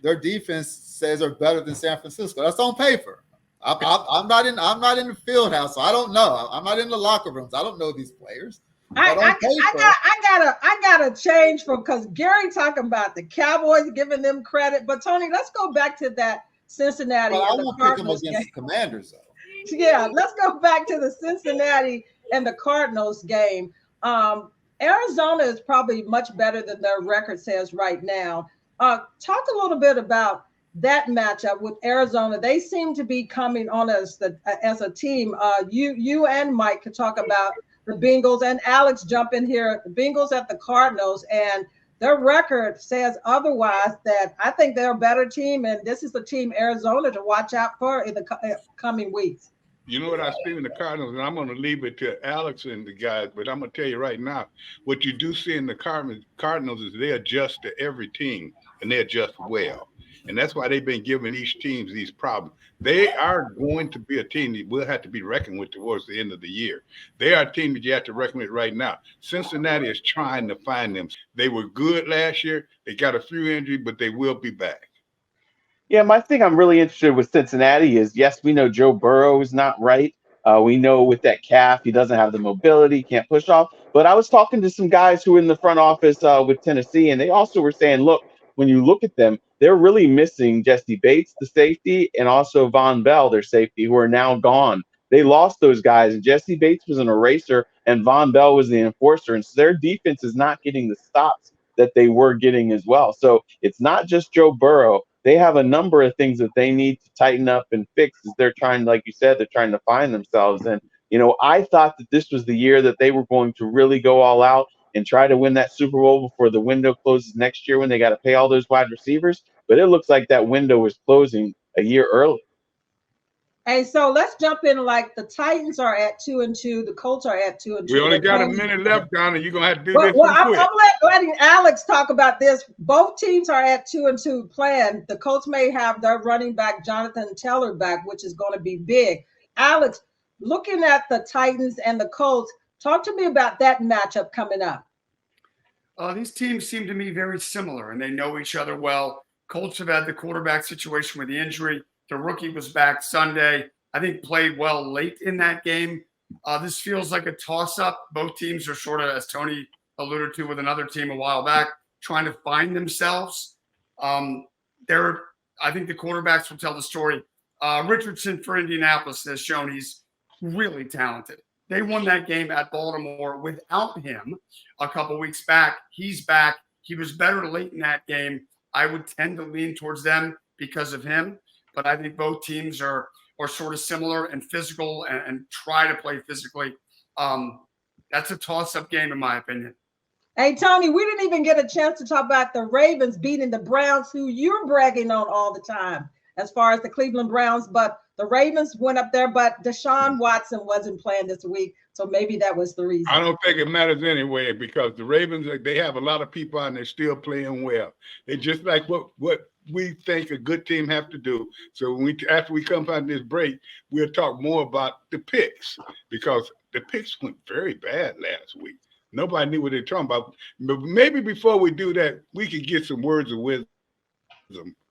their defense says they're better than San Francisco. That's on paper. I'm not in the field house, so I don't know. I'm not in the locker rooms. I don't know these players. I gotta change from because Gary talking about the Cowboys giving them credit, but Tony, let's go back to that Cincinnati. Well, I won't pick them against the Commanders though. Yeah, let's go back to the Cincinnati and the Cardinals game. Arizona is probably much better than their record says right now. Talk a little bit about that matchup with Arizona. They seem to be coming on as a team. You and Mike could talk about the Bengals, and Alex jump in here. The Bengals at the Cardinals, and their record says otherwise. That I think they're a better team, and this is the team Arizona to watch out for in the coming weeks. You know what I see in the Cardinals, and I'm going to leave it to Alex and the guys, but I'm going to tell you right now, what you do see in the Cardinals is they adjust to every team, and they adjust well. And that's why they've been giving each team these problems. They are going to be a team that will have to be reckoned with towards the end of the year. They are a team that you have to reckon with right now. Cincinnati is trying to find them. They were good last year. They got a few injuries, but they will be back. Yeah, my thing I'm really interested with Cincinnati is, yes, we know Joe Burrow is not right. We know with that calf, he doesn't have the mobility, can't push off. But I was talking to some guys who were in the front office with Tennessee, and they also were saying, look, when you look at them, they're really missing Jesse Bates, the safety, and also Von Bell, their safety, who are now gone. They lost those guys, and Jesse Bates was an eraser, and Von Bell was the enforcer. And so their defense is not getting the stops that they were getting as well. So it's not just Joe Burrow. They have a number of things that they need to tighten up and fix as they're trying, like you said, they're trying to find themselves. And, I thought that this was the year that they were going to really go all out and try to win that Super Bowl before the window closes next year when they got to pay all those wide receivers. But it looks like that window is closing a year early. Hey, so let's jump in. Like the Titans are at 2-2, the Colts are at 2-2. We only got a minute left, Donna. You're gonna have to do this. I'm letting Alex talk about this. Both teams are at 2-2 playing. The Colts may have their running back Jonathan Taylor back, which is going to be big. Alex, looking at the Titans and the Colts, talk to me about that matchup coming up. These teams seem to me very similar, and they know each other well. Colts have had the quarterback situation with the injury. The rookie was back Sunday. I think played well late in that game. This feels like a toss-up. Both teams are sort of, as Tony alluded to with another team a while back, trying to find themselves. I think the quarterbacks will tell the story. Richardson for Indianapolis has shown he's really talented. They won that game at Baltimore without him a couple weeks back. He's back. He was better late in that game. I would tend to lean towards them because of him. But I think both teams are sort of similar and physical and try to play physically. That's a toss-up game, in my opinion. Hey, Tony, we didn't even get a chance to talk about the Ravens beating the Browns, who you're bragging on all the time as far as the Cleveland Browns. But the Ravens went up there, but Deshaun Watson wasn't playing this week. So maybe that was the reason. I don't think it matters anyway because the Ravens, they have a lot of people and they're still playing well. They just like what we think a good team have to do. So after we come out this break, we'll talk more about the picks because the picks went very bad last week. Nobody knew what they were talking about. But maybe before we do that, we could get some words of wisdom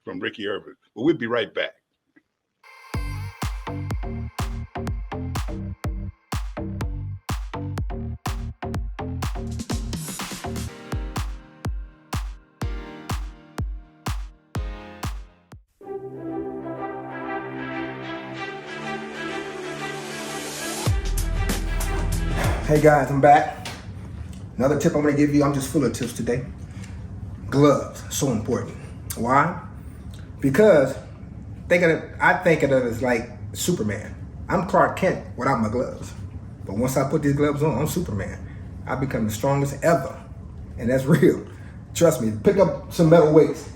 from Ricky Irvin. But we'll be right back. Hey guys, I'm back. Another tip I'm gonna give you, I'm just full of tips today. Gloves, so important. Why? Because I think of it as like Superman. I'm Clark Kent without my gloves. But once I put these gloves on, I'm Superman. I become the strongest ever. And that's real. Trust me, pick up some metal weights.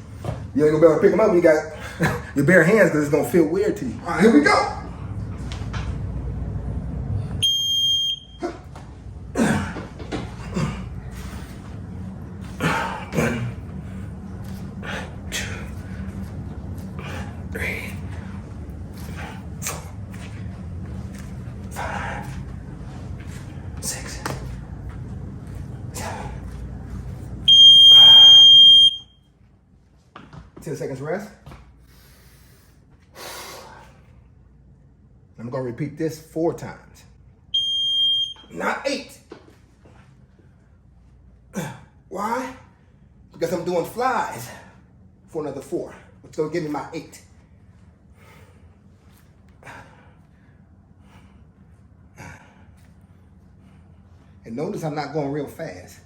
You ain't gonna be able to pick them up when you got your bare hands because it's gonna feel weird to you. All right, here we go. Seconds rest. I'm going to repeat this 4 times, not 8. Why? Because I'm doing flies for another 4, which will give me my 8. And notice I'm not going real fast.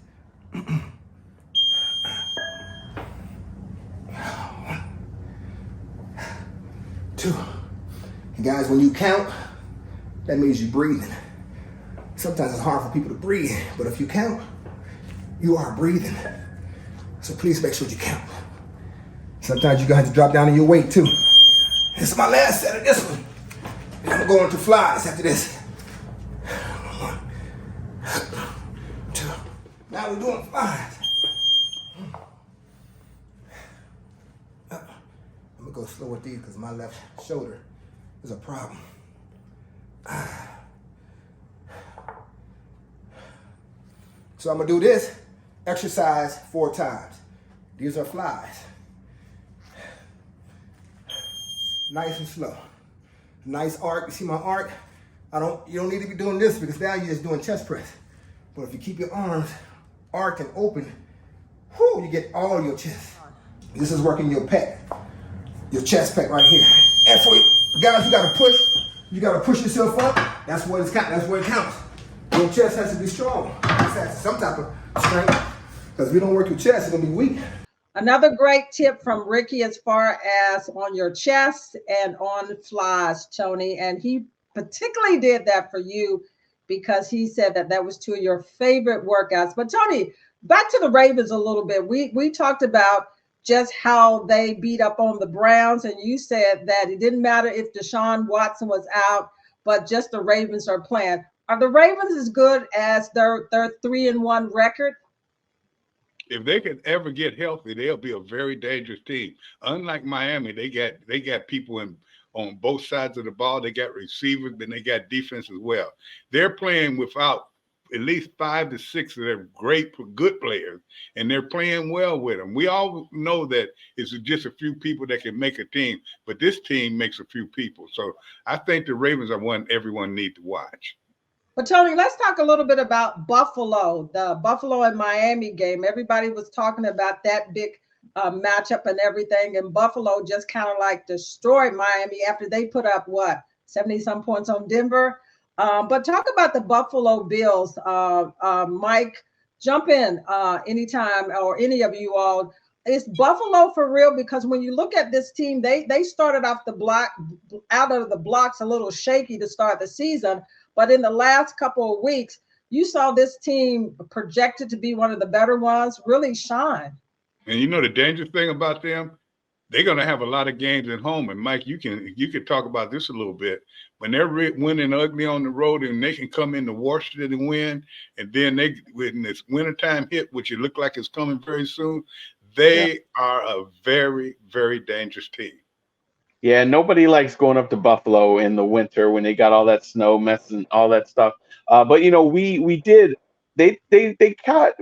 Guys, when you count, that means you're breathing. Sometimes it's hard for people to breathe, but if you count, you are breathing. So please make sure you count. Sometimes you're gonna have to drop down in your weight too. This is my last set of this one. And I'm going to flies after this. 1, 2. Now we're doing flies. I'm gonna go slow with these because my left shoulder is a problem. So I'm gonna do this exercise 4 times. These are flies. Nice and slow. Nice arc. You see my arc? You don't need to be doing this because now you're just doing chest press. But if you keep your arms arched and open, whoo, you get all your chest. This is working your pec, your chest pec right here. And for guys, you gotta push yourself up. That's where it counts. Your chest has to be strong. It has to have some type of strength. Because if you don't work your chest, it's gonna be weak. Another great tip from Ricky as far as on your chest and on flies, Tony. And he particularly did that for you because he said that was 2 of your favorite workouts. But Tony, back to the Ravens a little bit. We talked about just how they beat up on the Browns. And you said that it didn't matter if Deshaun Watson was out, but just the Ravens are playing. Are the Ravens as good as their 3-1 record? If they could ever get healthy, they'll be a very dangerous team. Unlike Miami, they got people on both sides of the ball. They got receivers, and they got defense as well. They're playing without at least 5 to 6 of their good players, and they're playing well with them. We all know that it's just a few people that can make a team, but this team makes a few people. So I think the Ravens are one everyone needs to watch. But Tony, let's talk a little bit about Buffalo, the Buffalo and Miami game. Everybody was talking about that big matchup and everything, and Buffalo just kind of like destroyed Miami after they put up 70-some points on Denver. But talk about the Buffalo Bills. Mike, jump in anytime, or any of you all. Is Buffalo for real? Because when you look at this team, they started off out of the blocks a little shaky to start the season. But in the last couple of weeks, you saw this team projected to be one of the better ones really shine. And you know the dangerous thing about them? They're going to have a lot of games at home. And Mike, you can talk about this a little bit. When they're winning ugly on the road and they can come into Washington and win, and then when this wintertime hit, which it look like it's coming very soon, they are a very, very dangerous team. Yeah, nobody likes going up to Buffalo in the winter when they got all that snow, mess, and all that stuff. But we did. They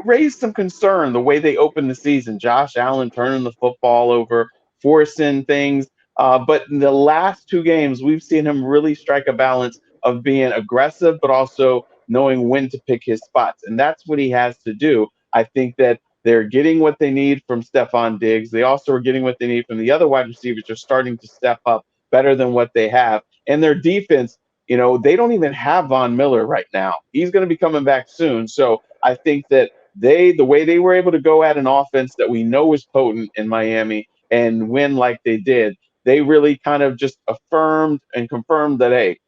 raised some concern the way they opened the season. Josh Allen turning the football over, forcing things. But in the last 2 games, we've seen him really strike a balance of being aggressive, but also knowing when to pick his spots, and that's what he has to do. I think that they're getting what they need from Stephon Diggs. They also are getting what they need from the other wide receivers. They're starting to step up better than what they have. And their defense, they don't even have Von Miller right now. He's going to be coming back soon. So I think that the way they were able to go at an offense that we know is potent in Miami and win like they did, they really kind of just affirmed and confirmed that, hey,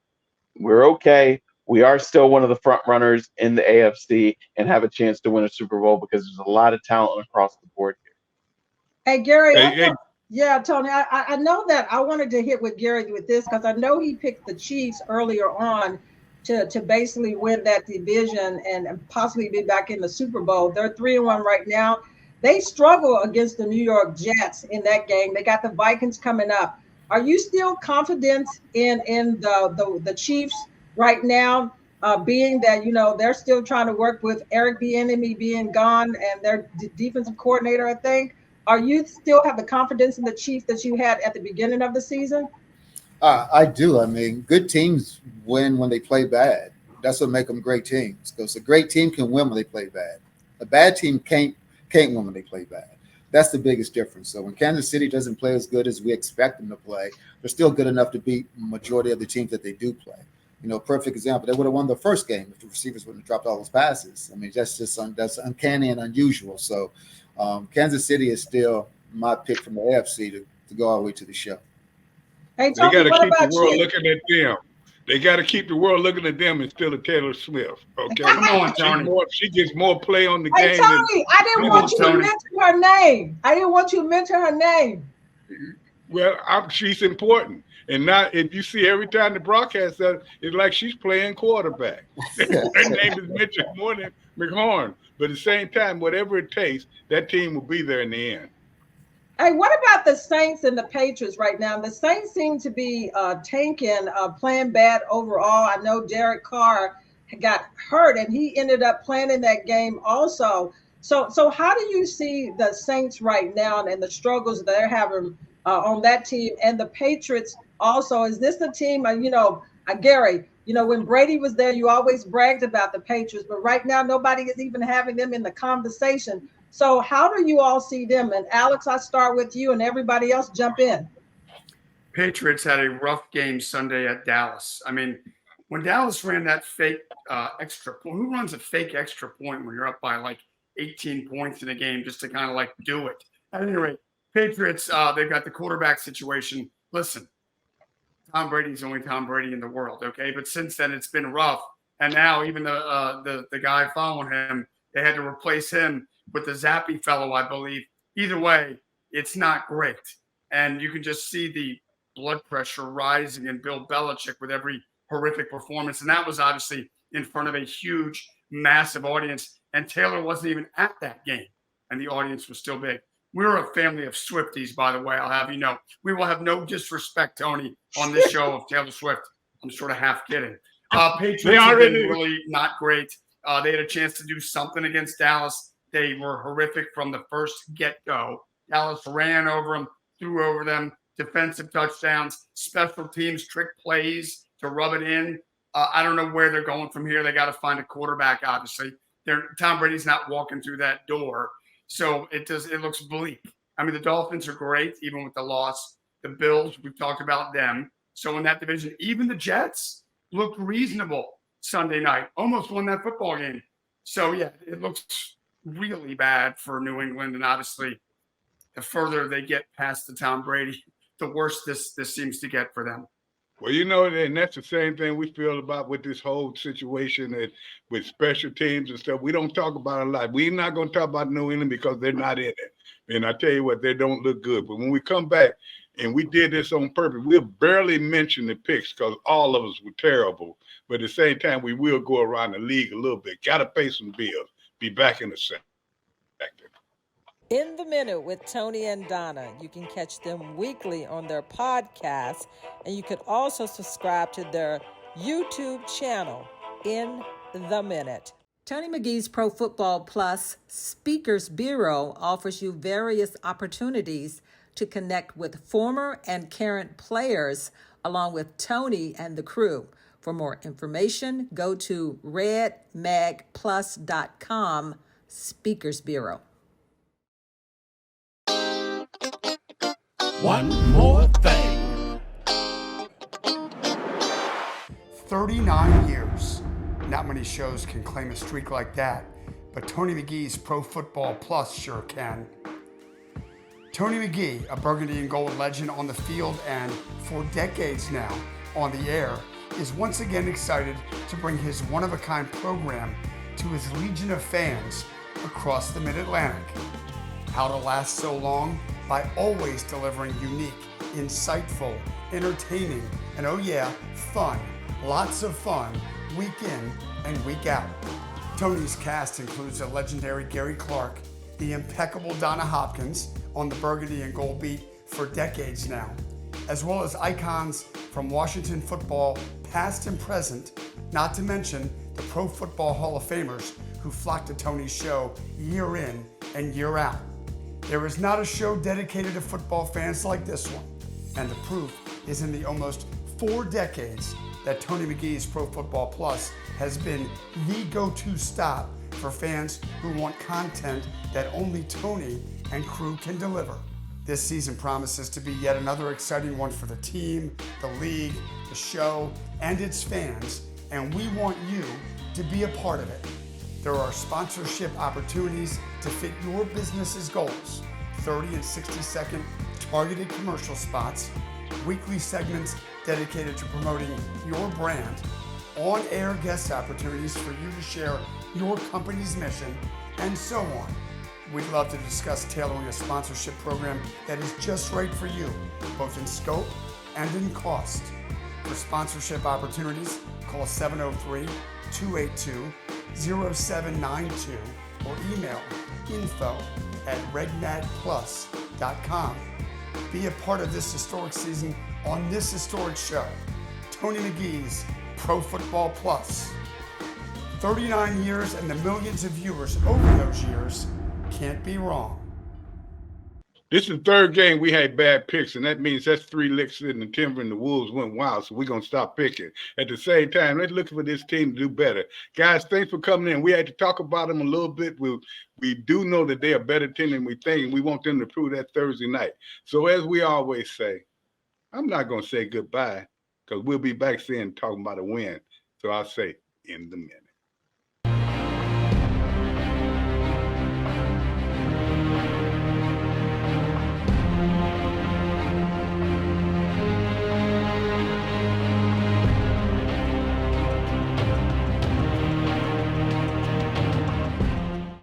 we're okay. We are still one of the front runners in the AFC and have a chance to win a Super Bowl because there's a lot of talent across the board here. Hey, Gary. Yeah, Tony, I know that I wanted to hit with Gary with this because I know he picked the Chiefs earlier on to basically win that division and possibly be back in the Super Bowl. They're 3-1 right now. They struggle against the New York Jets in that game. They got the Vikings coming up. Are you still confident in the Chiefs right now, being that, they're still trying to work with Eric Bieniemy being gone and their defensive coordinator, I think? Are you still have the confidence in the Chiefs that you had at the beginning of the season? I do. I mean, good teams win when they play bad. That's what makes them great teams. Because a great team can win when they play bad. A bad team can't win when they play bad. That's the biggest difference. So when Kansas City doesn't play as good as we expect them to play, they're still good enough to beat the majority of the teams that they do play. Perfect example. They would have won the first game if the receivers wouldn't have dropped all those passes. I mean, that's just that's uncanny and unusual. So Kansas City is still my pick from the AFC to go all the way to the show. Hey, They got Tony, to what keep the about world you? looking at them. They got to keep the world looking at them instead of Taylor Swift. Okay, Come on, Tony. she gets more play on the Hey, game than. Tony, I didn't Come want on, you to Tony. mention her name. I didn't want you to mention her name. Well, she's important, and not if you see every time the broadcast does, it's like she's playing quarterback. Her name is mentioned more than McGee, but at the same time, whatever it takes, that team will be there in the end. Hey, what about the Saints and the Patriots right now? The Saints seem to be tanking, playing bad overall. I know Derek Carr got hurt, and he ended up playing in that game also. So how do you see the Saints right now and the struggles they're having on that team, and the Patriots also? Is this the team? Gary, when Brady was there, you always bragged about the Patriots, but right now nobody is even having them in the conversation. So how do you all see them? And Alex, I start with you, and everybody else jump in. Patriots had a rough game Sunday at Dallas. I mean, when Dallas ran that fake extra point, who runs a fake extra point when you're up by like 18 points in a game just to kind of like do it? At any rate, Patriots, they've got the quarterback situation. Listen, Tom Brady's the only Tom Brady in the world, okay? But since then, it's been rough. And now even the guy following him, they had to replace him with the Zappy fellow, I believe. Either way, it's not great. And you can just see the blood pressure rising in Bill Belichick with every horrific performance. And that was obviously in front of a huge, massive audience. And Taylor wasn't even at that game. And the audience was still big. We're a family of Swifties, by the way, I'll have you know. We will have no disrespect, Tony, on this show of Taylor Swift. I'm sort of half kidding. Patriots have been really not great. They had a chance to do something against Dallas. They were horrific from the first get-go. Dallas ran over them, threw over them, defensive touchdowns, special teams, trick plays to rub it in. I don't know where they're going from here. They got to find a quarterback, obviously. Tom Brady's not walking through that door. So it looks bleak. I mean, the Dolphins are great, even with the loss. The Bills, we've talked about them. So in that division, even the Jets looked reasonable Sunday night. Almost won that football game. So, yeah, it looks really bad for New England. And obviously, the further they get past the Tom Brady, the worse this seems to get for them. Well, and that's the same thing we feel about with this whole situation with special teams and stuff. We don't talk about it a lot. We're not going to talk about New England because they're not in it. And I tell you what, they don't look good. But when we come back, and we did this on purpose, we'll barely mention the picks because all of us were terrible. But at the same time, we will go around the league a little bit. Got to pay some bills. Be back in a second. In the Minute with Tony and Donna. You can catch them weekly on their podcast, and you can also subscribe to their YouTube channel, In the Minute. Tony McGee's Pro Football Plus Speakers Bureau offers you various opportunities to connect with former and current players along with Tony and the crew. For more information, go to redmagplus.com Speakers Bureau. One more thing. 39 years. Not many shows can claim a streak like that, but Tony McGee's Pro Football Plus sure can. Tony McGee, a burgundy and gold legend on the field and for decades now on the air, is once again excited to bring his one-of-a-kind program to his legion of fans across the Mid-Atlantic. How to last so long? By always delivering unique, insightful, entertaining, and oh yeah, fun, lots of fun, week in and week out. Tony's cast includes the legendary Gary Clark, the impeccable Donna Hopkins on the Burgundy and Gold beat for decades now, as well as icons from Washington football, past and present, not to mention the Pro Football Hall of Famers who flock to Tony's show year in and year out. There is not a show dedicated to football fans like this one, and the proof is in the almost 4 decades that Tony McGee's Pro Football Plus has been the go-to stop for fans who want content that only Tony and crew can deliver. This season promises to be yet another exciting one for the team, the league, the show, and its fans, and we want you to be a part of it. There are sponsorship opportunities to fit your business's goals, 30 and 60-second targeted commercial spots, weekly segments dedicated to promoting your brand, on-air guest opportunities for you to share your company's mission, and so on. We'd love to discuss tailoring a sponsorship program that is just right for you, both in scope and in cost. For sponsorship opportunities, call 703-282-0792 or email info@rednetplus.com. Be a part of this historic season on this historic show, Tony McGee's Pro Football Plus. 39 years and the millions of viewers over those years can't be wrong. This is the third game we had bad picks, and that means that's 3 licks in the timber and the Wolves went wild, so we're going to stop picking. At the same time, let's look for this team to do better. Guys, thanks for coming in. We had to talk about them a little bit. We do know that they're a better team than we think, and we want them to prove that Thursday night. So as we always say, I'm not going to say goodbye because we'll be back soon talking about a win. So I'll say in the minute.